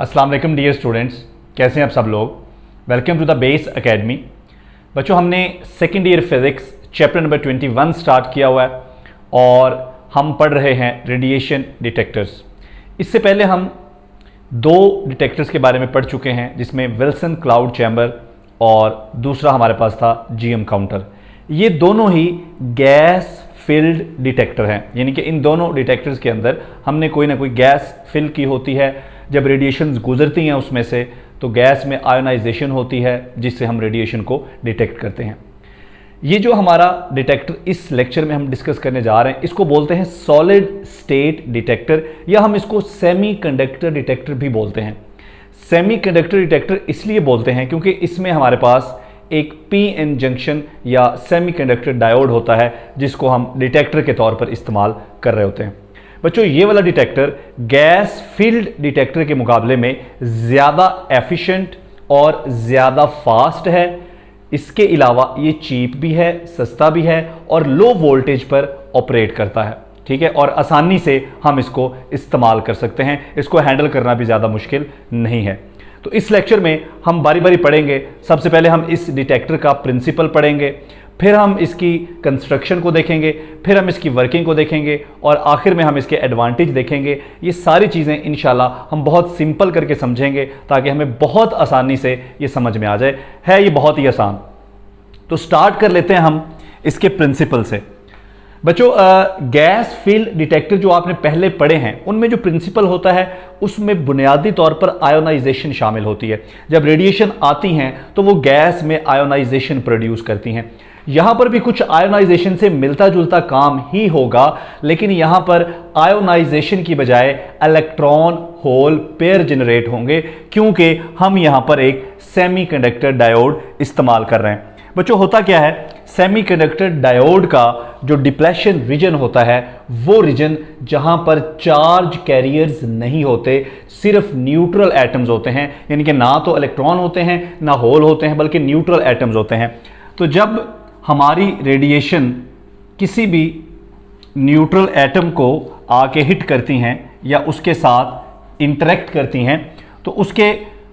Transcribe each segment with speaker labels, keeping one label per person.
Speaker 1: अस्सलाम वालेकुम dear students, कैसे हैं आप सब लोग। Welcome to the Base Academy. बच्चों, हमने second year physics chapter number 21 start किया हुआ है और हम पढ़ रहे हैं रेडिएशन डिटेक्टर्स। इससे पहले हम दो डिटेक्टर्स के बारे में पढ़ चुके हैं, जिसमें विल्सन क्लाउड चैम्बर और दूसरा हमारे पास था जीएम काउंटर। ये दोनों ही गैस फिल्ड डिटेक्टर हैं, यानी कि इन दोनों डिटेक्टर्स के अंदर हमने कोई ना कोई गैस फिल की होती है। जब रेडिएशंस गुजरती हैं उसमें से तो गैस में आयोनाइजेशन होती है, जिससे हम रेडिएशन को डिटेक्ट करते हैं। ये जो हमारा डिटेक्टर इस लेक्चर में हम डिस्कस करने जा रहे हैं, इसको बोलते हैं सॉलिड स्टेट डिटेक्टर, या हम इसको सेमी कंडक्टर डिटेक्टर भी बोलते हैं। सेमी कंडक्टर डिटेक्टर इसलिए बोलते हैं क्योंकि इसमें हमारे पास एक पीएन जंक्शन या सेमीकंडक्टर डायोड होता है, जिसको हम डिटेक्टर के तौर पर इस्तेमाल कर रहे होते हैं। बच्चों, ये वाला डिटेक्टर गैस फील्ड डिटेक्टर के मुकाबले में ज़्यादा एफिशिएंट और ज़्यादा फास्ट है। इसके अलावा ये चीप भी है, सस्ता भी है और लो वोल्टेज पर ऑपरेट करता है, ठीक है, और आसानी से हम इसको इस्तेमाल कर सकते हैं। इसको हैंडल करना भी ज़्यादा मुश्किल नहीं है। तो इस लेक्चर में हम बारी बारी पढ़ेंगे। सबसे पहले हम इस डिटेक्टर का प्रिंसिपल पढ़ेंगे, फिर हम इसकी कंस्ट्रक्शन को देखेंगे, फिर हम इसकी वर्किंग को देखेंगे और आखिर में हम इसके एडवांटेज देखेंगे। ये सारी चीज़ें इंशाल्लाह हम बहुत सिंपल करके समझेंगे ताकि हमें बहुत आसानी से ये समझ में आ जाए। है ये बहुत ही आसान। तो स्टार्ट कर लेते हैं हम इसके प्रिंसिपल से। बच्चों, गैस फील्ड डिटेक्टर जो आपने पहले पढ़े हैं, उनमें जो प्रिंसिपल होता है उसमें बुनियादी तौर पर आयोनाइजेशन शामिल होती है। जब रेडिएशन आती हैं तो वो गैस में आयोनाइजेशन प्रोड्यूस करती हैं। यहां पर भी कुछ आयोनाइजेशन से मिलता जुलता काम ही होगा, लेकिन यहां पर आयोनाइजेशन की बजाय इलेक्ट्रॉन होल पेयर जनरेट होंगे, क्योंकि हम यहां पर एक सेमीकंडक्टर डायोड इस्तेमाल कर रहे हैं। बच्चों, होता क्या है, सेमीकंडक्टर डायोड का जो डिप्लेशन रीजन होता है वो रीजन जहां पर चार्ज कैरियर्स नहीं होते, सिर्फ न्यूट्रल एटम्स होते हैं, यानी कि ना तो इलेक्ट्रॉन होते हैं ना होल होते हैं, बल्कि न्यूट्रल एटम्स होते हैं। तो जब हमारी रेडिएशन किसी भी न्यूट्रल एटम को आके हिट करती हैं या उसके साथ इंटरेक्ट करती हैं, तो उसके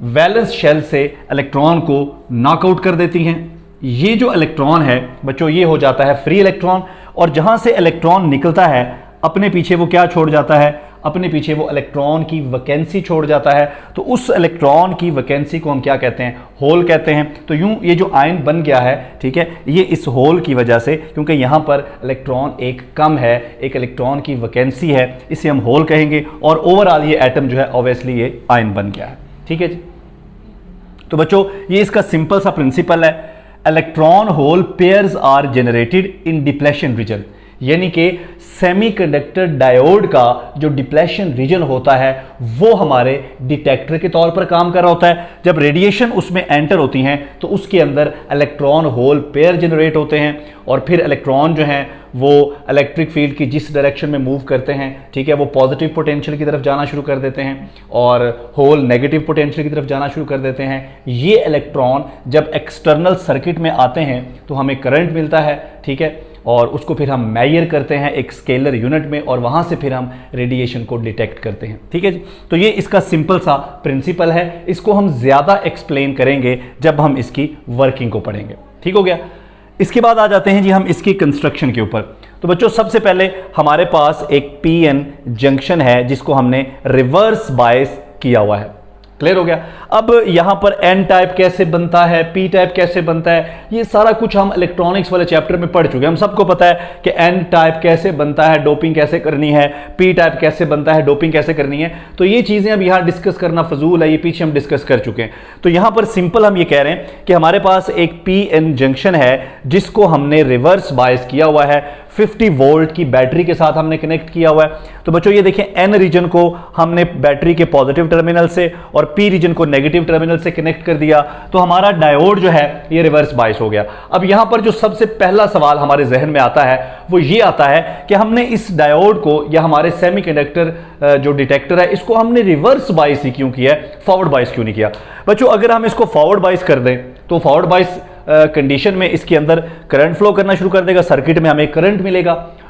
Speaker 1: वैलेंस शेल से इलेक्ट्रॉन को नॉकआउट कर देती हैं। ये जो इलेक्ट्रॉन है बच्चों, ये हो जाता है फ्री इलेक्ट्रॉन, और जहां से इलेक्ट्रॉन निकलता है अपने पीछे वो क्या छोड़ जाता है, अपने पीछे वो इलेक्ट्रॉन की वैकेंसी छोड़ जाता है। तो उस इलेक्ट्रॉन की वैकेंसी को हम क्या कहते हैं, होल कहते हैं। तो यूं ये जो आयन बन गया है, ठीक है, ये इस होल की वजह से, क्योंकि यहां पर इलेक्ट्रॉन एक कम है, एक इलेक्ट्रॉन की वैकेंसी है, इसे हम होल कहेंगे। और ओवरऑल ये एटम जो है ऑब्वियसली ये आयन बन गया है, ठीक है जी। तो बच्चों, ये इसका सिंपल सा प्रिंसिपल है। Electron hole pairs are generated in depletion region, यानी कि सेमीकंडक्टर डायोड का जो डिप्लेशन रीजन होता है वो हमारे डिटेक्टर के तौर पर काम कर रहा होता है। जब रेडिएशन उसमें एंटर होती हैं तो उसके अंदर इलेक्ट्रॉन होल पेयर जनरेट होते हैं, और फिर इलेक्ट्रॉन जो हैं वो इलेक्ट्रिक फील्ड की जिस डायरेक्शन में मूव करते हैं, ठीक है, वो पॉजिटिव पोटेंशियल की तरफ जाना शुरू कर देते हैं और होल नेगेटिव पोटेंशियल की तरफ जाना शुरू कर देते हैं। ये इलेक्ट्रॉन जब एक्सटर्नल सर्किट में आते हैं तो हमें करंट मिलता है, ठीक है, और उसको फिर हम मेजर करते हैं एक स्केलर यूनिट में, और वहां से फिर हम रेडिएशन को डिटेक्ट करते हैं, ठीक है जी। तो ये इसका सिंपल सा प्रिंसिपल है। इसको हम ज्यादा एक्सप्लेन करेंगे जब हम इसकी वर्किंग को पढ़ेंगे, ठीक हो गया। इसके बाद आ जाते हैं जी हम इसकी कंस्ट्रक्शन के ऊपर। तो बच्चों, सबसे पहले हमारे पास एक पीएन जंक्शन है जिसको हमने रिवर्स बायस किया हुआ है। क्लियर हो गया। अब यहां पर एन टाइप कैसे बनता है, पी टाइप कैसे बनता है, ये सारा कुछ हम इलेक्ट्रॉनिक्स वाले चैप्टर में पढ़ चुके हैं। हम सबको पता है कि एन टाइप कैसे बनता है, डोपिंग कैसे करनी है, पी टाइप कैसे बनता है, डोपिंग कैसे करनी है। तो ये चीजें अब यहां डिस्कस करना फजूल है, ये पीछे हम डिस्कस कर चुके हैं। तो यहां पर सिंपल हम ये कह रहे हैं कि हमारे पास एक पीएन जंक्शन है जिसको हमने रिवर्स बायस किया हुआ है, 50 वोल्ट की बैटरी के साथ हमने कनेक्ट किया हुआ है। तो बच्चों, ये देखें, एन रीजन को हमने बैटरी के पॉजिटिव टर्मिनल से और पी रीजन को नेगेटिव टर्मिनल से कनेक्ट कर दिया, तो हमारा डायोड जो है ये रिवर्स बायस हो गया। अब यहां पर जो सबसे पहला सवाल हमारे जहन में आता है वो ये आता है कि हमने इस डायोड को या हमारे सेमीकंडक्टर जो डिटेक्टर है इसको हमने रिवर्स बायस ही क्यों किया है, फॉरवर्ड बायस क्यों नहीं किया। बच्चों, अगर हम इसको फॉरवर्ड बायस कर दें तो फॉरवर्ड बायस कंडीशन में इसके अंदर करंट फ्लो करना शुरू कर देगा, सर्किट में हमें करंट मिलेगा।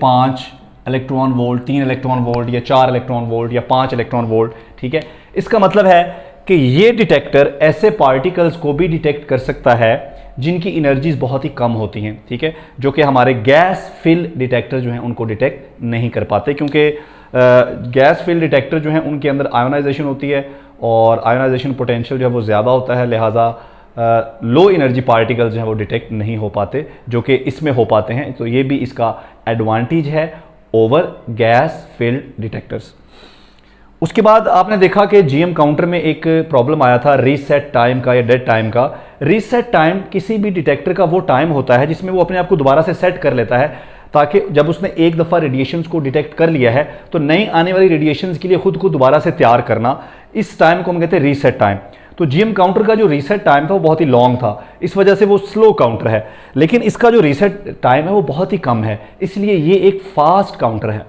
Speaker 1: 5 इलेक्ट्रॉन वोल्ट, 3 इलेक्ट्रॉन वोल्ट या 4 इलेक्ट्रॉन वोल्ट या 5 इलेक्ट्रॉन वोल्ट, ठीक है। इसका मतलब है कि ये डिटेक्टर ऐसे पार्टिकल्स को भी डिटेक्ट कर सकता है जिनकी एनर्जीज बहुत ही कम होती हैं, ठीक है, जो कि हमारे गैस फिल डिटेक्टर जो हैं उनको डिटेक्ट नहीं कर पाते, क्योंकि गैस फिल डिटेक्टर जो हैं उनके अंदर आयोनाइजेशन होती है और आयोनाइजेशन पोटेंशियल जो है वो ज़्यादा होता है, लिहाजा लो एनर्जी पार्टिकल्स जो हैं वो डिटेक्ट नहीं हो पाते, जो कि इसमें हो पाते हैं। तो ये भी इसका एडवांटेज है ओवर गैस फिल्ड डिटेक्टर्स। उसके बाद आपने देखा कि जीएम काउंटर में एक प्रॉब्लम आया था रीसेट टाइम का या डेड टाइम का। रीसेट टाइम किसी भी डिटेक्टर का वो टाइम होता है जिसमें वो अपने आप को दोबारा से सेट कर लेता है, ताकि जब उसने एक दफ़ा रेडिएशंस को डिटेक्ट कर लिया है तो नई आने वाली रेडिएशंस के लिए खुद को दोबारा से तैयार करना, इस टाइम को हम कहते हैं रीसेट टाइम। तो जीएम काउंटर का जो रीसेट टाइम था वो बहुत ही लॉन्ग था, इस वजह से वो स्लो काउंटर है, लेकिन इसका जो रीसेट टाइम है वो बहुत ही कम है, इसलिए ये एक फास्ट काउंटर है।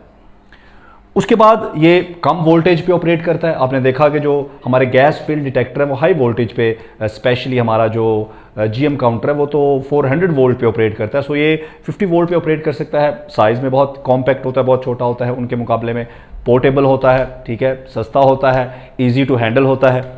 Speaker 1: उसके बाद ये कम वोल्टेज पे ऑपरेट करता है। आपने देखा कि जो हमारे गैस फील्ड डिटेक्टर है वो हाई वोल्टेज पे, स्पेशली हमारा जो जीएम काउंटर है वो तो 400 वोल्ट पे ऑपरेट करता है, सो ये 50 वोल्ट पे ऑपरेट कर सकता है। साइज़ में बहुत कॉम्पैक्ट होता है, बहुत छोटा होता है उनके मुकाबले में, पोर्टेबल होता है, ठीक है, सस्ता होता है, ईजी टू हैंडल होता है,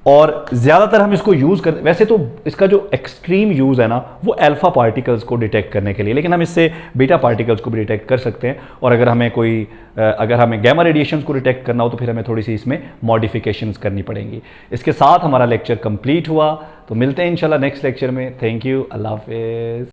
Speaker 1: और ज़्यादातर हम इसको यूज़ कर, वैसे तो इसका जो एक्सट्रीम यूज़ है ना वो अल्फ़ा पार्टिकल्स को डिटेक्ट करने के लिए, लेकिन हम इससे बीटा पार्टिकल्स को भी डिटेक्ट कर सकते हैं। और अगर हमें गैमा रेडिएशंस को डिटेक्ट करना हो तो फिर हमें थोड़ी सी इसमें मॉडिफिकेशंस करनी पड़ेंगी। इसके साथ हमारा लेक्चर कंप्लीट हुआ, तो मिलते हैं इंशाल्लाह नेक्स्ट लेक्चर में। थैंक यू, अल्लाह हाफिज़।